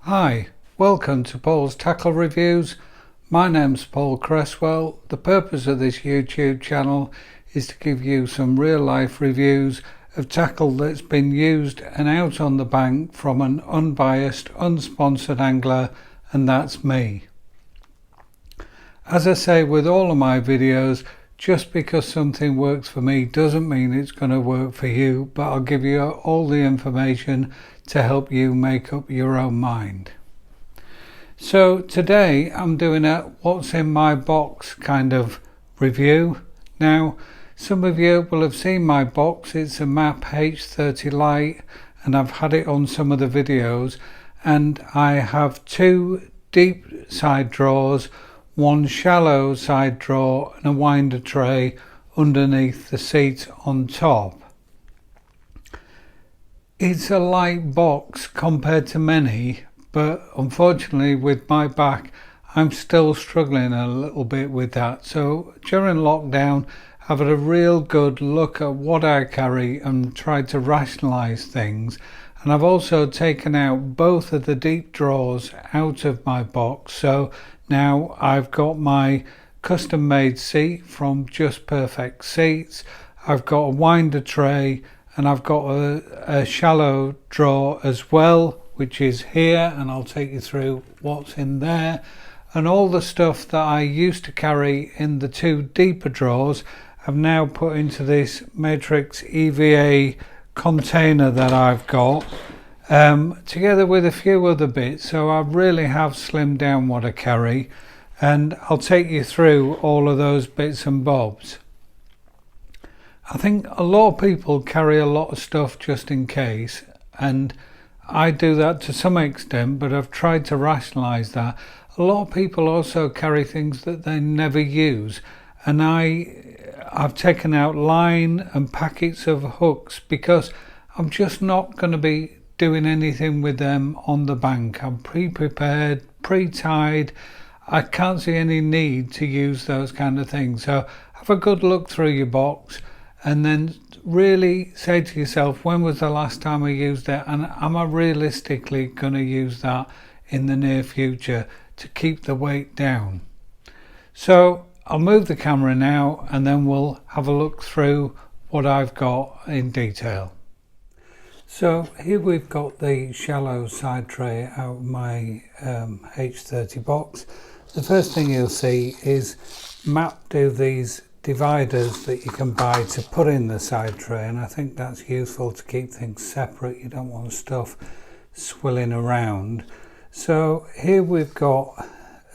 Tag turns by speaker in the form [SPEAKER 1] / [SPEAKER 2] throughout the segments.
[SPEAKER 1] Hi, welcome to Paul's Tackle Reviews. My name's Paul Cresswell. The purpose of this YouTube channel is to give you some real life reviews of tackle that's been used and out on the bank from an unbiased, unsponsored angler, and that's me. As I say with all of my videos, just because something works for me doesn't mean it's going to work for you, but I'll give you all the information to help you make up your own mind. So today I'm doing a what's in my box kind of review. Now some of you will have seen my box. It's a MAP H30 Lite and I've had it on some of the videos, and I have two deep side drawers, one shallow side drawer and a winder tray underneath the seat on top. It's a light box compared to many, but unfortunately with my back I'm still struggling a little bit with that. So during lockdown I've had a real good look at what I carry and tried to rationalize things, and I've also taken out both of the deep drawers out of my box. So now I've got my custom made seat from Just Perfect Seats, I've got a winder tray, and I've got a shallow drawer as well, which is here, and I'll take you through what's in there. And all the stuff that I used to carry in the two deeper drawers I've now put into this Matrix EVA container that I've got, together with a few other bits. So I really have slimmed down what I carry, and I'll take you through all of those bits and bobs. I think a lot of people carry a lot of stuff just in case, and I do that to some extent, but I've tried to rationalize that. A lot of people also carry things that they never use, and I've taken out line and packets of hooks because I'm just not going to be doing anything with them on the bank. I'm pre-prepared, pre-tied. I can't see any need to use those kind of things. So have a good look through your box and then really say to yourself, when was the last time I used it, and am I realistically going to use that in the near future to keep the weight down? So I'll move the camera now and then we'll have a look through what I've got in detail. So here we've got the shallow side tray out of my H30 box. The first thing you'll see is MAP do these dividers that you can buy to put in the side tray, and I think that's useful to keep things separate. You don't want stuff swilling around. So here we've got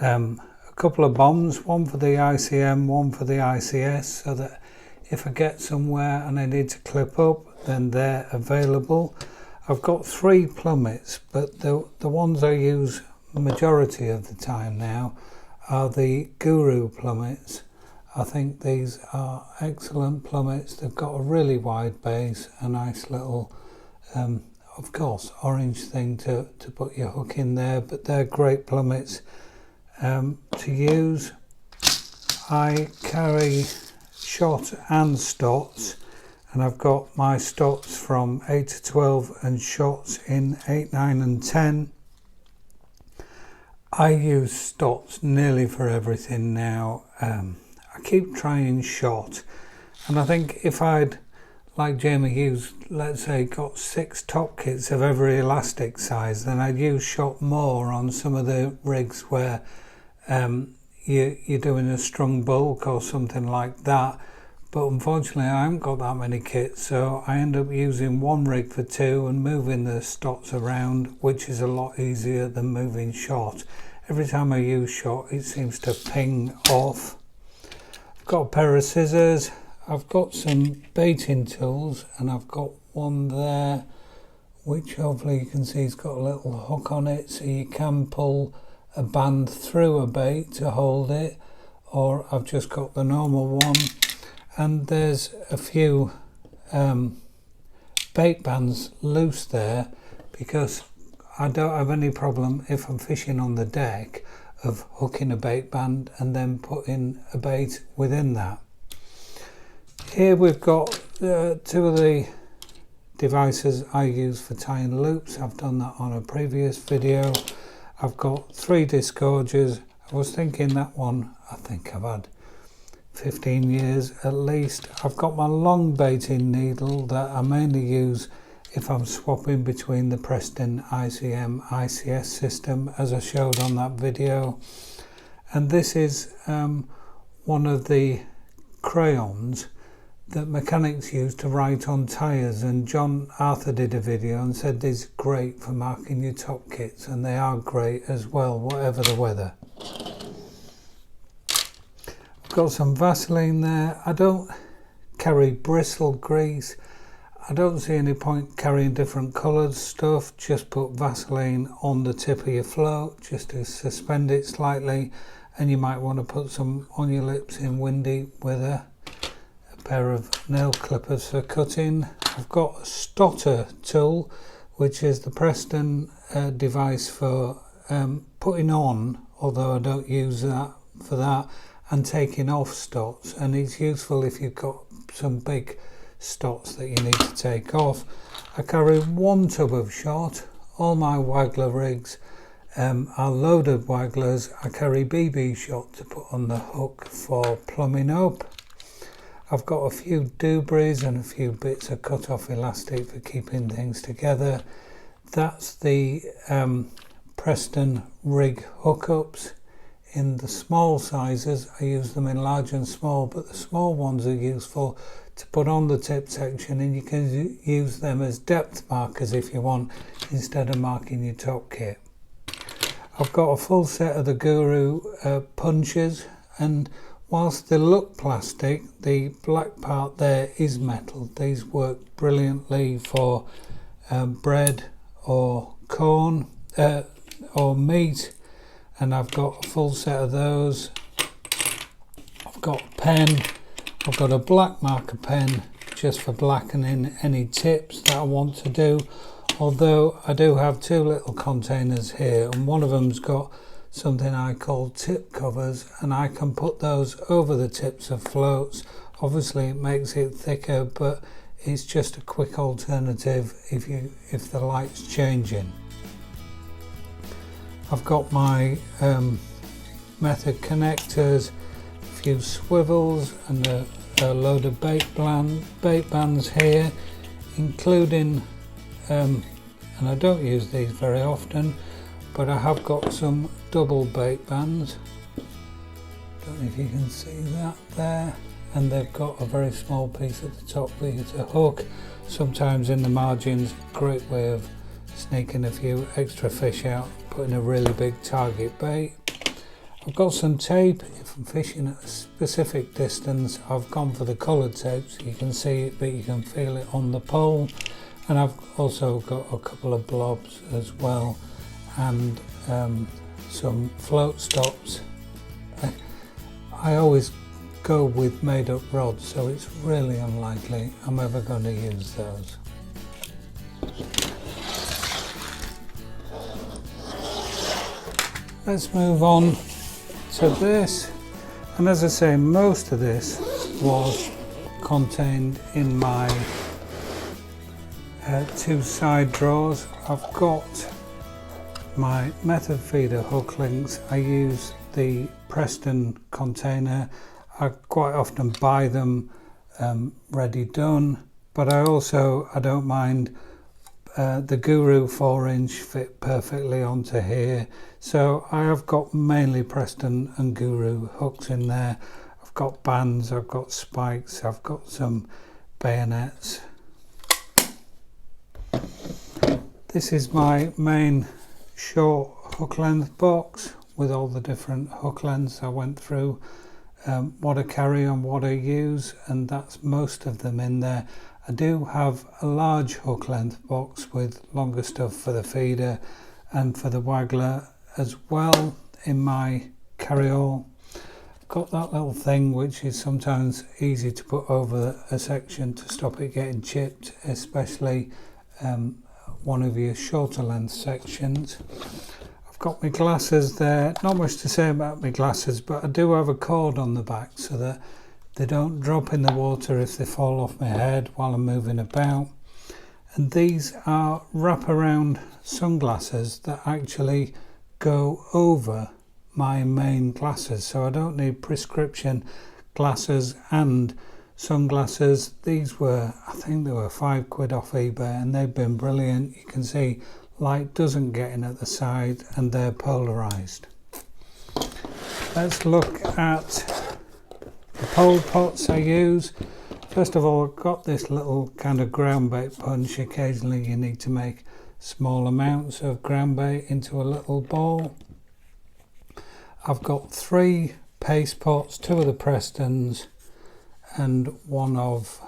[SPEAKER 1] a couple of bombs, one for the ICM, one for the ICS, so that if I get somewhere and I need to clip up, then they're available. I've got three plummets, but the ones I use majority of the time now are the Guru plummets. I think these are excellent plummets. They've got a really wide base, a nice little, of course, orange thing to put your hook in there, but they're great plummets to use. I carry shot and stots, and I've got my stots from 8 to 12 and shots in 8, 9 and 10. I use stots nearly for everything now. I keep trying shot, and I think if I'd, like Jamie Hughes, let's say got 6 top kits of every elastic size, then I'd use shot more on some of the rigs where you're doing a strung bulk or something like that. But unfortunately I haven't got that many kits, so I end up using one rig for 2 and moving the stots around, which is a lot easier than moving shot. Every time I use shot it seems to ping off. I've got a pair of scissors, I've got some baiting tools, and I've got one there which hopefully you can see has got a little hook on it, so you can pull a band through a bait to hold it, or I've just got the normal one. And there's a few bait bands loose there because I don't have any problem if I'm fishing on the deck of hooking a bait band and then putting a bait within that. Here we've got 2 of the devices I use for tying loops. I've done that on a previous video. I've got 3 disgorgers. I was thinking that one, I think I've had 15 years at least. I've got my long baiting needle that I mainly use if I'm swapping between the Preston ICM ICS system, as I showed on that video. And this is one of the crayons that mechanics use to write on tyres, and John Arthur did a video and said these are great for marking your top kits, and they are great as well, whatever the weather. I've got some Vaseline there. I don't carry bristle grease. I don't see any point carrying different coloured stuff. Just put Vaseline on the tip of your float just to suspend it slightly, and you might want to put some on your lips in windy weather. A pair of nail clippers for cutting. I've got a stotter tool, which is the Preston device for putting on, although I don't use that for that, and taking off stots, and it's useful if you've got some big stots that you need to take off. I carry 1 tub of shot. All my waggler rigs are loaded wagglers. I carry BB shot to put on the hook for plumbing up. I've got a few doobrays and a few bits of cut off elastic for keeping things together. That's the Preston rig hookups. In the small sizes, I use them in large and small, but the small ones are useful to put on the tip section, and you can use them as depth markers if you want, instead of marking your top kit. I've got a full set of the Guru punches, and whilst they look plastic, the black part there is metal. These work brilliantly for bread or corn or meat, and I've got a full set of those. I've got a pen. I've got a black marker pen just for blackening any tips that I want to do, although I do have 2 little containers here, and one of them's got something I call tip covers, and I can put those over the tips of floats. Obviously it makes it thicker, but it's just a quick alternative if the light's changing. I've got my method connectors, a few swivels, and a load of bait bands here, including and I don't use these very often, but I have got some double bait bands. Don't know if you can see that there, and they've got a very small piece at the top for you to hook. Sometimes in the margins, great way of sneaking a few extra fish out, putting a really big target bait. I've got some tape. If I'm fishing at a specific distance, I've gone for the coloured tape so you can see it but you can feel it on the pole. And I've also got a couple of blobs as well, and some float stops. I always go with made up rods, so it's really unlikely I'm ever going to use those. Let's move on to this, and as I say, most of this was contained in my 2 side drawers. I've got my method feeder hook links. I use the Preston container. I quite often buy them ready done, but I don't mind the Guru 4-inch fit perfectly onto here. So I have got mainly Preston and Guru hooks in there. I've got bands, I've got spikes, I've got some bayonets. This is my main short hook length box with all the different hook lengths I went through, what I carry and what I use, and that's most of them in there. I do have a large hook length box with longer stuff for the feeder and for the waggler as well in my carry-all. I've got that little thing which is sometimes easy to put over a section to stop it getting chipped, especially one of your shorter length sections. I've got my glasses there. Not much to say about my glasses, but I do have a cord on the back so that they don't drop in the water if they fall off my head while I'm moving about. and these are wraparound sunglasses that actually go over my main glasses, so I don't need prescription glasses and sunglasses. These were, I think they were £5 off eBay, and they've been brilliant. You can see light doesn't get in at the side and they're polarized. Let's look at the pole pots I use. First of all, I've got this little kind of ground bait punch. Occasionally you need to make small amounts of ground bait into a little ball. I've got 3 paste pots, 2 of the Prestons and one of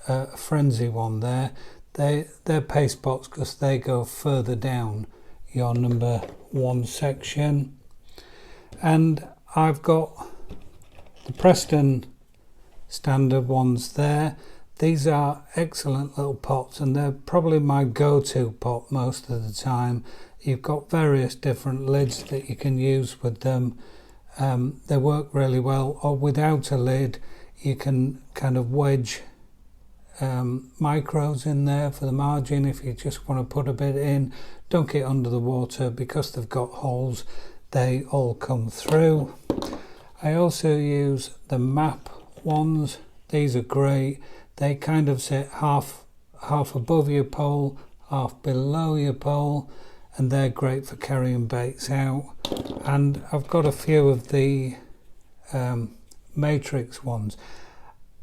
[SPEAKER 1] a Frenzy one there. They're paste pots because they go further down your number 1 section. And I've got the Preston standard ones there. These are excellent little pots, and they're probably my go-to pot most of the time. You've got various different lids that you can use with them. They work really well, or without a lid you can kind of wedge micros in there for the margin if you just want to put a bit in. Don't get under the water because they've got holes, they all come through. I also use the MAP ones. These are great. They kind of sit half above your pole, half below your pole, and they're great for carrying baits out. And I've got a few of the Matrix ones.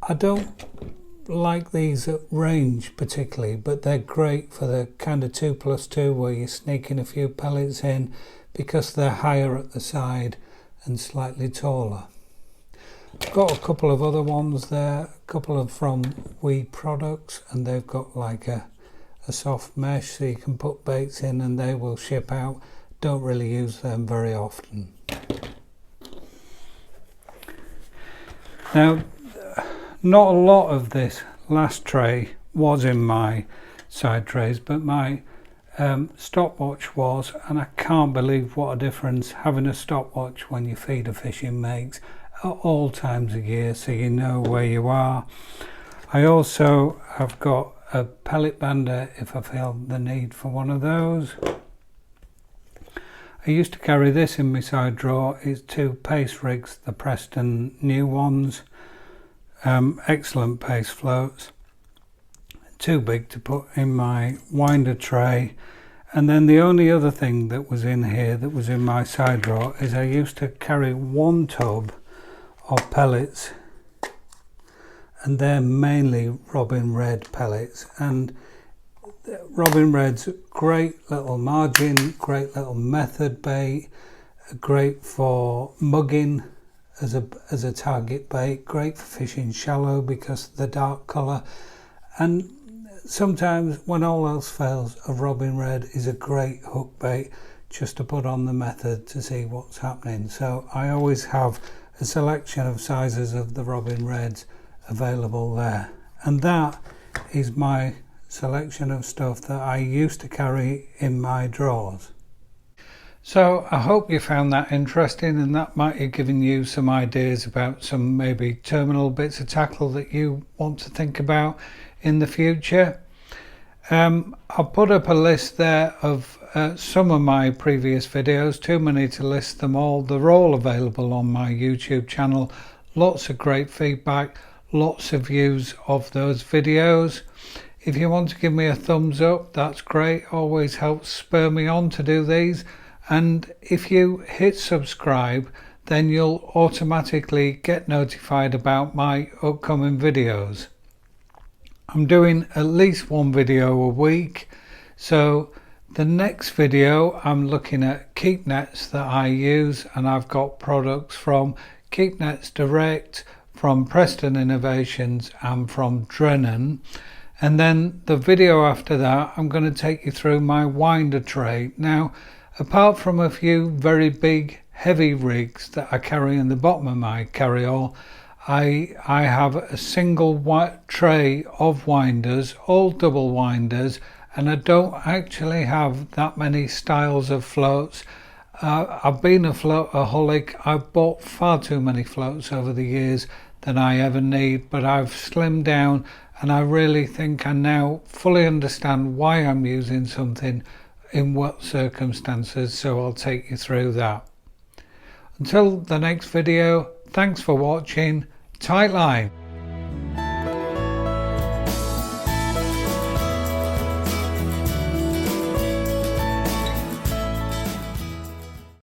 [SPEAKER 1] I don't like these at range particularly, but they're great for the kind of 2+2 where you're sneaking a few pellets in, because they're higher at the side and slightly taller. I've got a couple of other ones there, a couple of from Weed Products, and they've got like a soft mesh so you can put baits in and they will ship out. Don't really use them very often. Now, not a lot of this last tray was in my side trays, but my stopwatch was, and I can't believe what a difference having a stopwatch when you feed a fishing makes at all times of year, so you know where you are. I also have got a pellet bander if I feel the need for one of those. I used to carry this in my side drawer. It's 2 paste rigs, the Preston new ones. Excellent paste floats. Too big to put in my winder tray. And then the only other thing that was in here that was in my side drawer is I used to carry 1 tub of pellets, and they're mainly Robin Red pellets. And Robin Red's great little margin, great little method bait, great for mugging as a target bait, great for fishing shallow because of the dark colour. And sometimes, when all else fails, a Robin Red is a great hook bait just to put on the method to see what's happening. So I always have a selection of sizes of the Robin Reds available there. And that is my selection of stuff that I used to carry in my drawers. So I hope you found that interesting, and that might have given you some ideas about some maybe terminal bits of tackle that you want to think about in the future. I'll put up a list there of some of my previous videos, too many to list them all. They're all available on my YouTube channel. Lots of great feedback, lots of views of those videos. If you want to give me a thumbs up, that's great, always helps spur me on to do these. And if you hit subscribe, then you'll automatically get notified about my upcoming videos. I'm doing at least 1 video a week, so the next video I'm looking at keep nets that I use, and I've got products from Keep Nets Direct, from Preston Innovations and from Drennan. And then the video after that, I'm going to take you through my winder tray. Now, apart from a few very big heavy rigs that I carry in the bottom of my carry-all, I have a single tray of winders, all double winders, and I don't actually have that many styles of floats. I've been a floataholic. I've bought far too many floats over the years than I ever need, but I've slimmed down and I really think I now fully understand why I'm using something in what circumstances, so I'll take you through that. Until the next video, thanks for watching. Tight line.